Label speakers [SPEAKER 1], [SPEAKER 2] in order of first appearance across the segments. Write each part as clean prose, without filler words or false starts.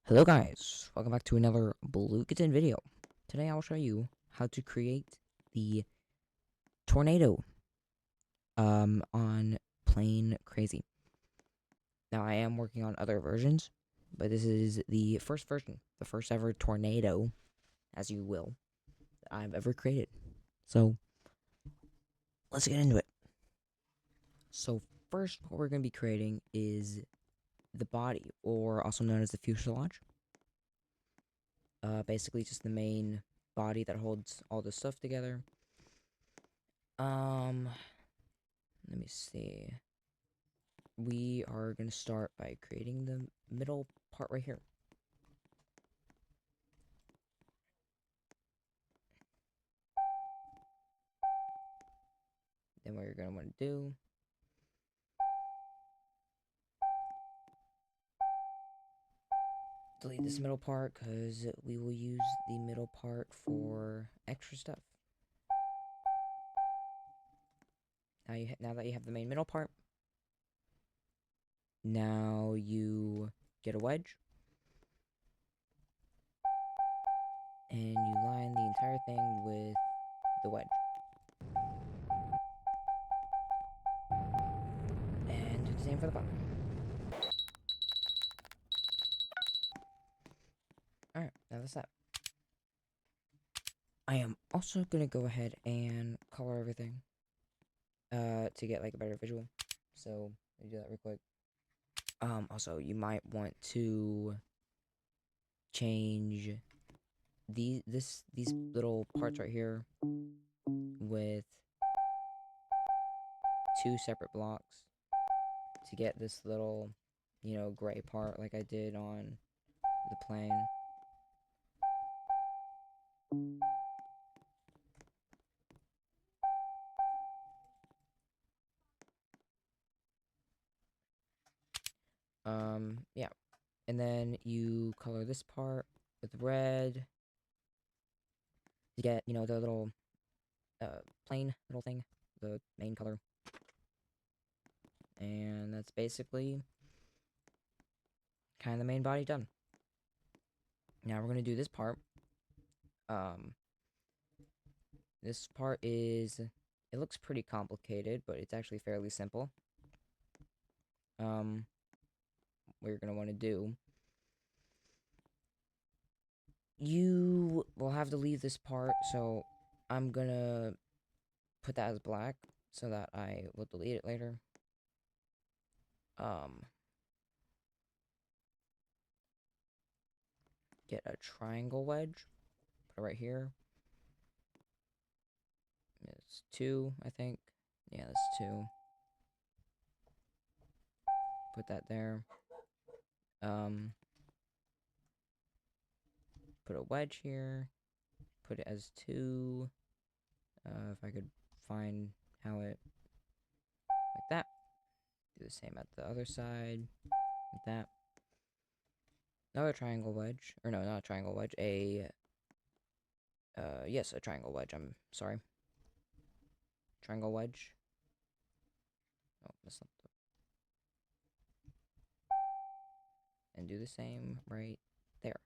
[SPEAKER 1] Hello guys, welcome back to another Blue Kitten video. Today I will show you how to create the tornado on Plane Crazy. Now I am working on other versions, but this is the first version, the first ever tornado, as you will, that I've ever created. So let's get into it. So first what we're going to be creating is the body, or also known as the fuselage. Basically just the main body that holds all the stuff together. Let me see. We are going to start by creating the middle part right here. Then what you're going to want to do, delete this middle part because we will use the middle part for extra stuff. Now that you have the main middle part, now you get a wedge, and you line the entire thing with the wedge. And do the same for the bottom. Alright, now that's that. I am also going to go ahead and color everything to get like a better visual. So, let me do that real quick. Also, you might want to change these little parts right here with two separate blocks to get this little, gray part like I did on the plane. Yeah. And then you color this part with red to get, the little plane little thing, the main color. And that's basically kind of the main body done. Now we're going to do this part. This part is, it looks pretty complicated, but it's actually fairly simple. What you're going to want to do, you will have to leave this part, so I'm going to put that as black so that I will delete it later. Get a triangle wedge, put it right here. It's 2, I think. Yeah, that's 2. Put that there. Put a wedge here. Put it as 2. If I could find how it, like that. Do the same at the other side, like that. Another triangle wedge, or no, not a triangle wedge, yes, a triangle wedge, I'm sorry. Triangle wedge. Oh, that's not the... And do the same right there.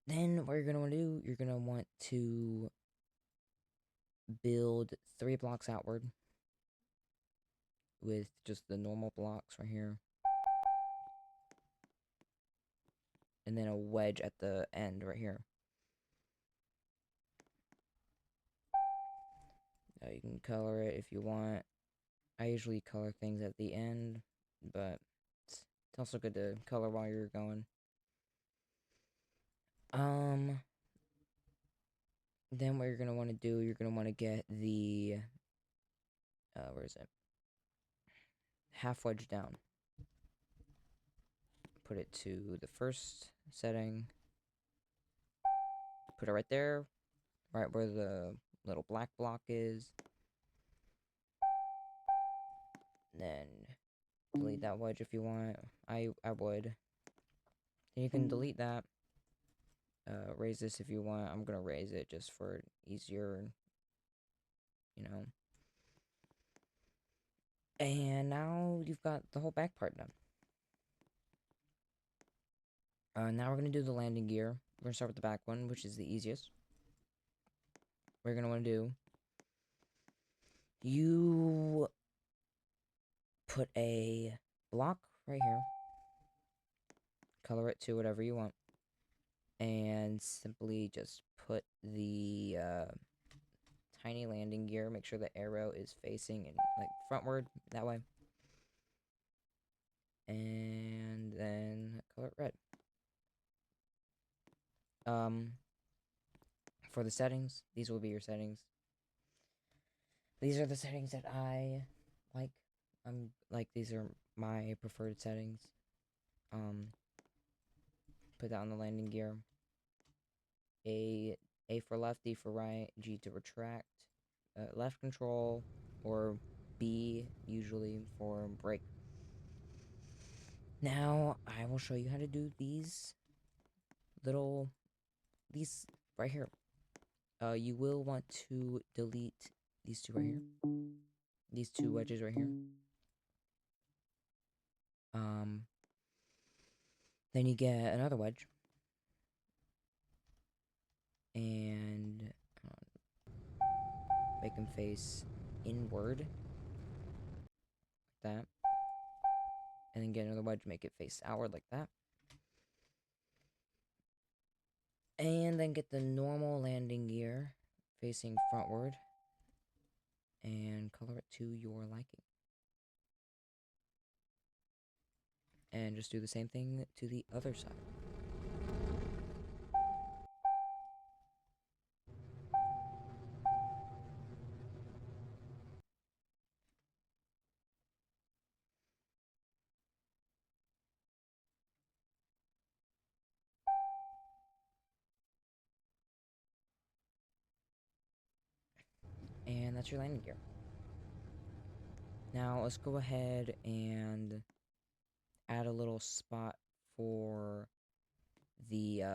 [SPEAKER 1] Then what you're gonna want to do, you're gonna want to build 3 blocks outward with just the normal blocks right here. And then a wedge at the end right here. Now you can color it if you want. I usually color things at the end, but it's also good to color while you're going. Then what you're gonna want to do, you're gonna want to get the, where is it? Half wedge down. Put it to the first setting. Put it right there, right where the little black block is. Then delete that wedge if you want. I would. Then you can delete that. Raise this if you want. I'm gonna raise it just for easier, And now you've got the whole back part done. Now we're going to do the landing gear. We're going to start with the back one, which is the easiest. We're going to want to do... You put a block right here. Color it to whatever you want. And simply just put the tiny landing gear. Make sure the arrow is facing in, like, frontward, that way. And then color it red. For the settings, these will be your settings. These are the settings that I like. These are my preferred settings. Put that on the landing gear. A for left, D for right, G to retract, left control, or B usually for brake. Now I will show you how to do these right here. You will want to delete these two right here. These two wedges right here. Then you get another wedge. And make them face inward. Like that. And then get another wedge, make it face outward like that. And then get the normal landing gear facing frontward. And color it to your liking. And just do the same thing to the other side. And that's your landing gear. Now let's go ahead and add a little spot for the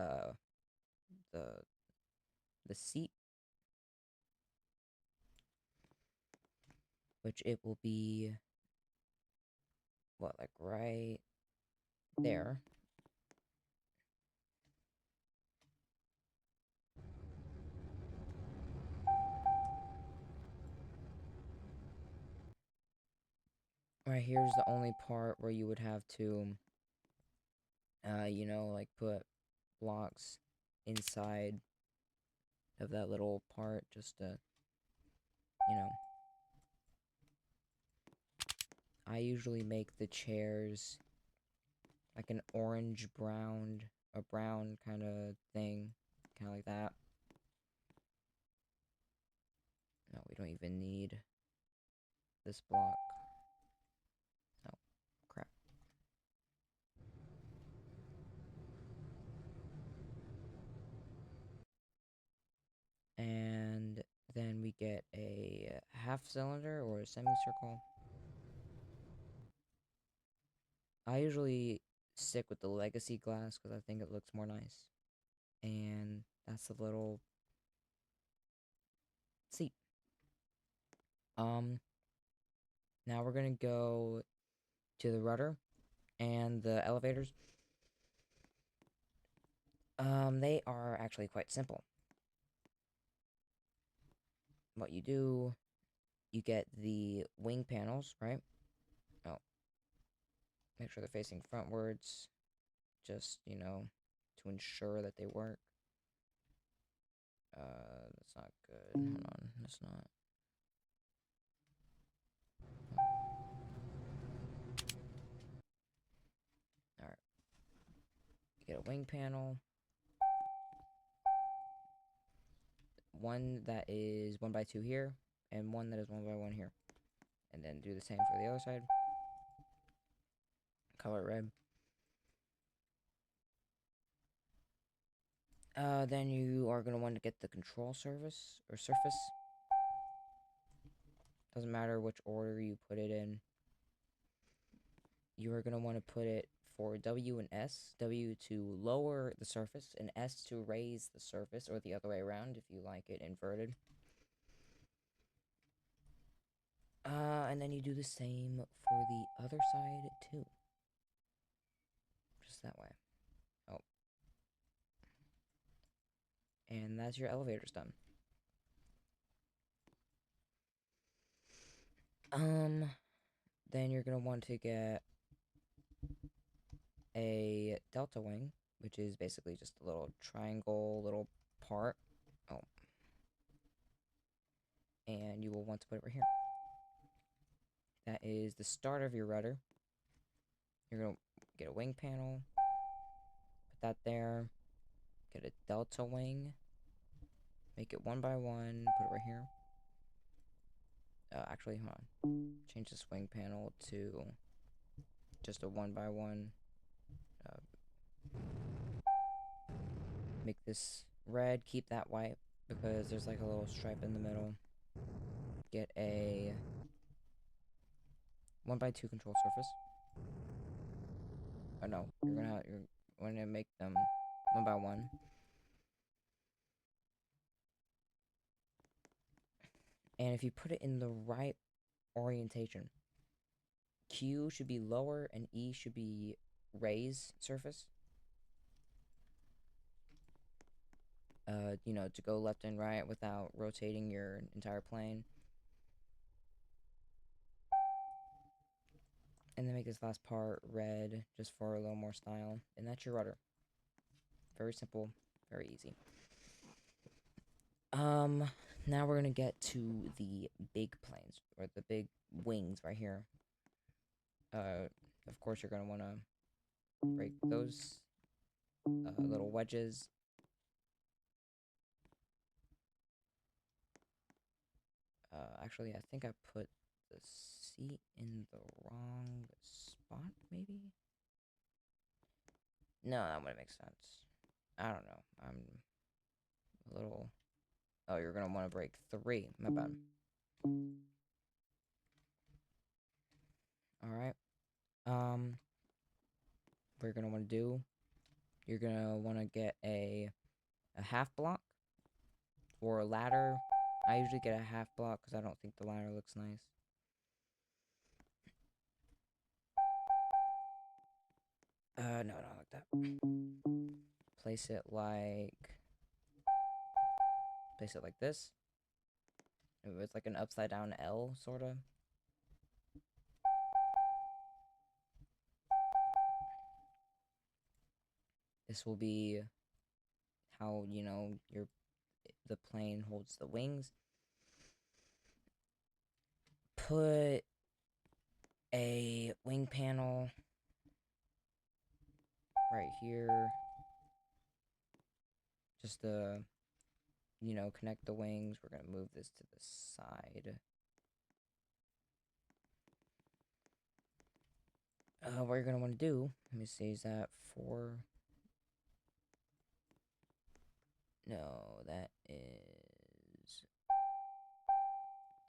[SPEAKER 1] seat, which it will be like right there. Right here's the only part where you would have to like put blocks inside of that little part just to I usually make the chairs like an orange brown, a brown kind of thing, kind of like that. No, we don't even need this block. Oh, crap. And then we get a half cylinder or a semicircle. I usually stick with the legacy glass because I think it looks more nice. And that's the little seat. Now we're gonna go to the rudder and the elevators. They are actually quite simple. What you do, you get the wing panels, right? Oh, make sure they're facing frontwards, just, to ensure that they work. That's not good. Hold on, that's not. Alright. You get a wing panel. One that is 1x2 here, and one that is 1x1 here. And then do the same for the other side. Color it red. Then you are going to want to get the control surface. Doesn't matter which order you put it in. You are going to want to put it for W and S. W to lower the surface, and S to raise the surface, or the other way around if you like it inverted. and then you do the same for the other side too. Just that way. Oh. And that's your elevators done. Then you're gonna want to get a delta wing, which is basically just a little triangle little part. Oh. And you will want to put it right here. That is the start of your rudder. You're gonna get a wing panel, put that there, get a delta wing, make it 1 by 1, put it right here. Actually, hold on. Change this wing panel to just a 1 by 1. Make this red, keep that white, because there's like a little stripe in the middle. Get a 1 by 2 control surface. Oh no, you're gonna make them 1 by 1. And if you put it in the right orientation, Q should be lower and E should be raise surface. You know, to go left and right without rotating your entire plane. And then make this last part red, just for a little more style. And that's your rudder. Very simple, very easy. Now we're gonna get to the big planes, or the big wings right here. Of course you're gonna wanna break those little wedges. Actually, I think I put the seat in the wrong spot, maybe? No, that wouldn't make sense. I don't know. I'm a little... Oh, you're gonna want to break 3. My bad. Alright. What you're gonna want to do... You're gonna want to get a half block. Or a ladder. I usually get a half block because I don't think the ladder looks nice. No, not like that. Place it like this. It's like an upside down L, sorta. This will be how, you know, the plane holds the wings. Put a wing panel right here. Just to, you know, connect the wings. We're gonna move this to the side. What you're gonna want to do, let me see, is that 4? No, that is...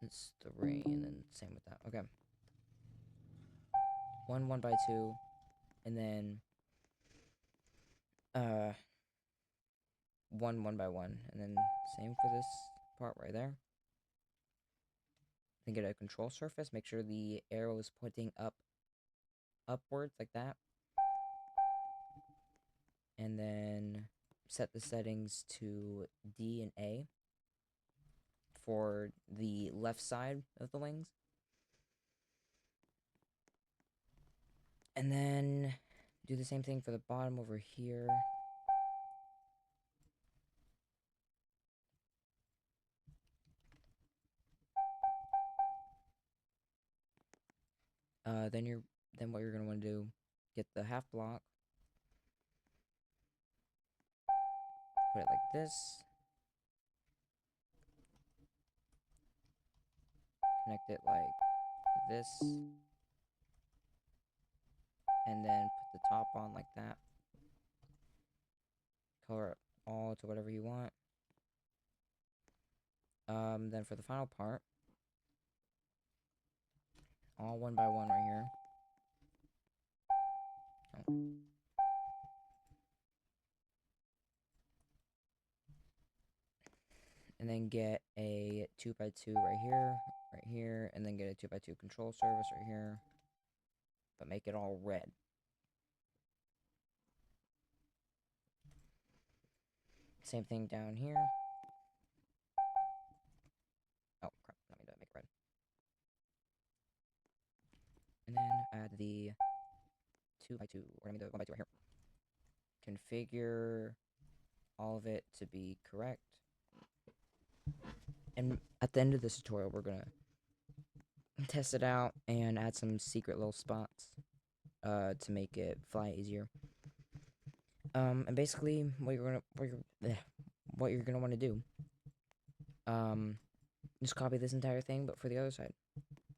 [SPEAKER 1] It's 3, and then same with that. Okay. 1 by 2, and then 1 by 1, and then same for this part right there. Then get a control surface. Make sure the arrow is pointing upwards like that. And then set the settings to D and A for the left side of the wings. And then do the same thing for the bottom over here. Then what you're gonna want to do, get the half block, put it like this, connect it like this, and then put the top on like that. Color it all to whatever you want. Then for the final part, all 1 by 1 right here. Oh. and then get a 2x2 right here, and then get a 2x2 control surface right here, but make it all red. Same thing down here. Oh crap, let me make it red. And then add the 2x2, or I mean the 1x2 right here. Configure all of it to be correct. And at the end of this tutorial, we're gonna test it out and add some secret little spots to make it fly easier. And basically, what you're gonna want to do, just copy this entire thing, but for the other side.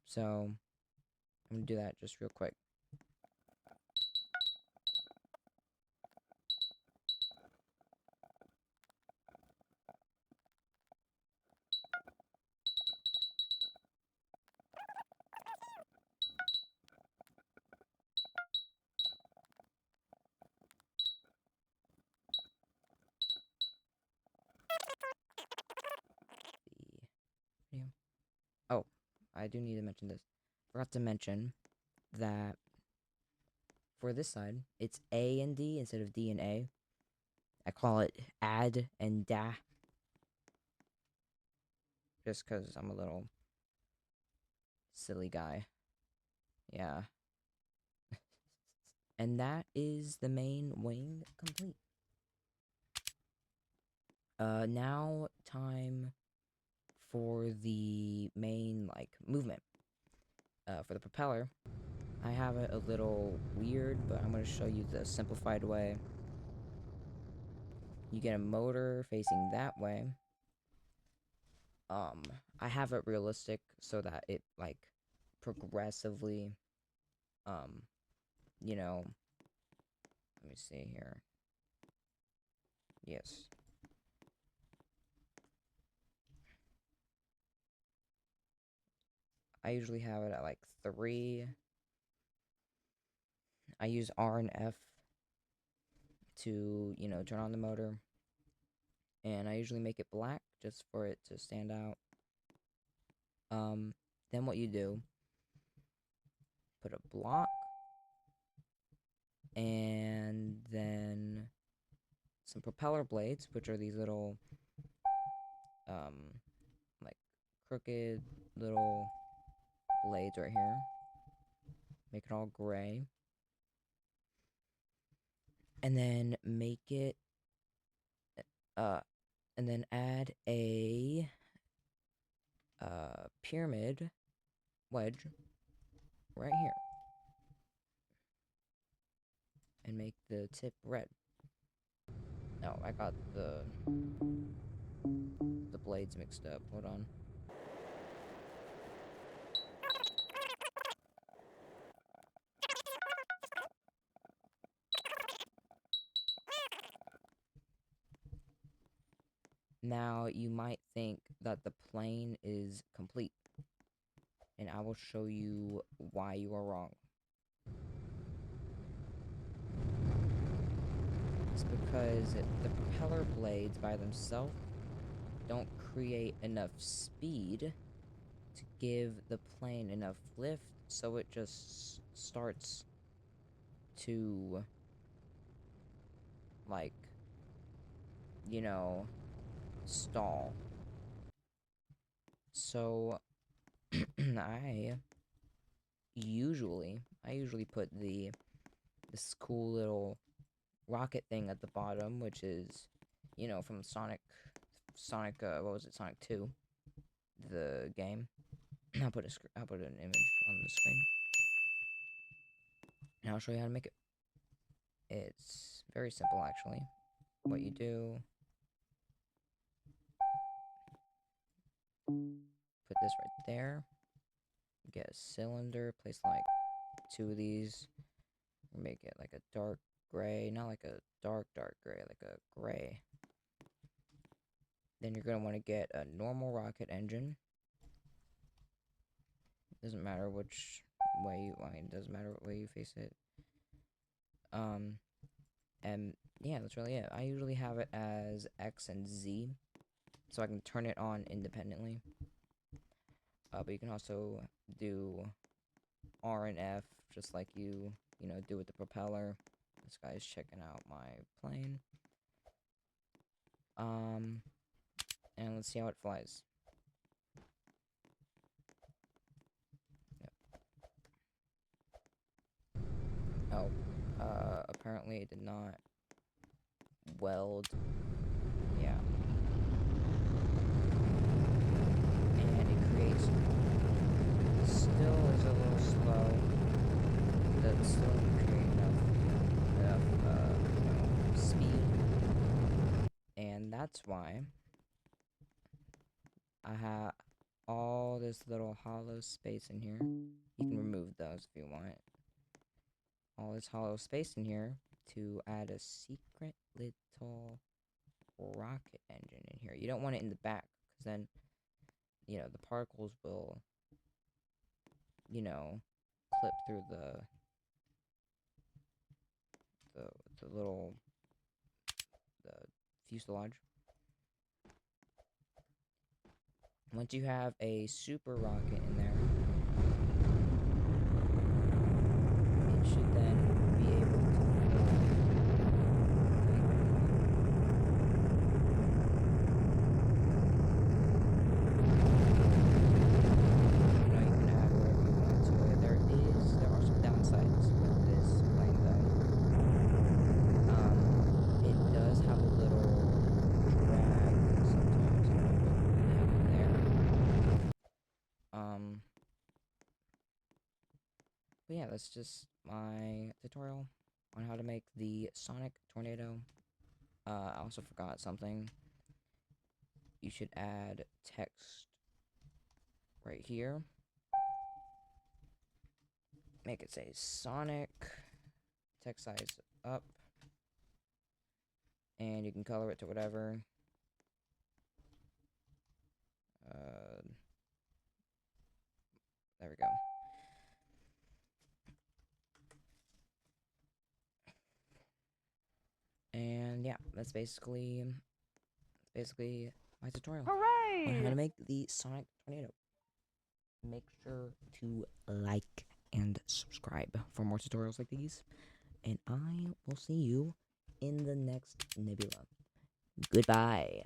[SPEAKER 1] So I'm gonna do that just real quick. The video. Oh, I do need to mention this. Forgot to mention that for this side, it's A and D instead of D and A. I call it add and da. Just because I'm a little silly guy. Yeah. And that is the main wing complete. Now time for the main, like, movement. For the propeller, I have it a little weird, but I'm going to show you the simplified way. You get a motor facing that way. I have it realistic so that it, like, progressively, you know, let me see here. Yes. I usually have it at, like, 3. I use R and F to, you know, turn on the motor. And I usually make it black just for it to stand out. Then what you do, put a block, and then some propeller blades, which are these little, like, crooked little blades right here. Make it all gray. And then make it, and then add a, pyramid wedge right here. And make the tip red. No, I got the blades mixed up. Hold on. Now, you might think that the plane is complete, and I will show you why you are wrong. It's because the propeller blades by themselves don't create enough speed to give the plane enough lift, so it just starts to, like, you know, stall. So I usually put this cool little rocket thing at the bottom, which is, you know, from Sonic, what was it, Sonic 2, the game. I'll put an image on the screen, and I'll show you how to make it. It's very simple, actually. What you do, put this right there, get a cylinder, place like 2 of these, make it like a dark gray, not like a dark gray, like a gray. Then you're going to want to get a normal rocket engine. Doesn't matter which way it doesn't matter what way you face it. And yeah, that's really it. I usually have it as X and Z. so I can turn it on independently. But you can also do R and F, just like you do with the propeller. This guy's checking out my plane. And let's see how it flies. Yep. Oh, apparently it did not weld. Yeah. And it creates, still is a little slow. That still didn't create enough, speed. And that's why I have all this little hollow space in here. You can remove those if you want. All this hollow space in here to add a secret little rocket engine in here. You don't want it in the back, because then, the particles will, clip through the little, the fuselage. Once you have a super rocket in there, it should then be able to fly. You can add whatever you want to it. There are some downsides with this plane though. It does have a little drag sometimes. I don't know what happened there. But yeah, that's just my tutorial on how to make the Sonic Tornado. I also forgot something. You should add text right here. Make it say Sonic, text size up, and you can color it to whatever. There we go. And yeah, that's basically my tutorial.
[SPEAKER 2] Hooray!
[SPEAKER 1] On how to make the Sonic Tornado. Make sure to like and subscribe for more tutorials like these. And I will see you in the next Nebula. Goodbye.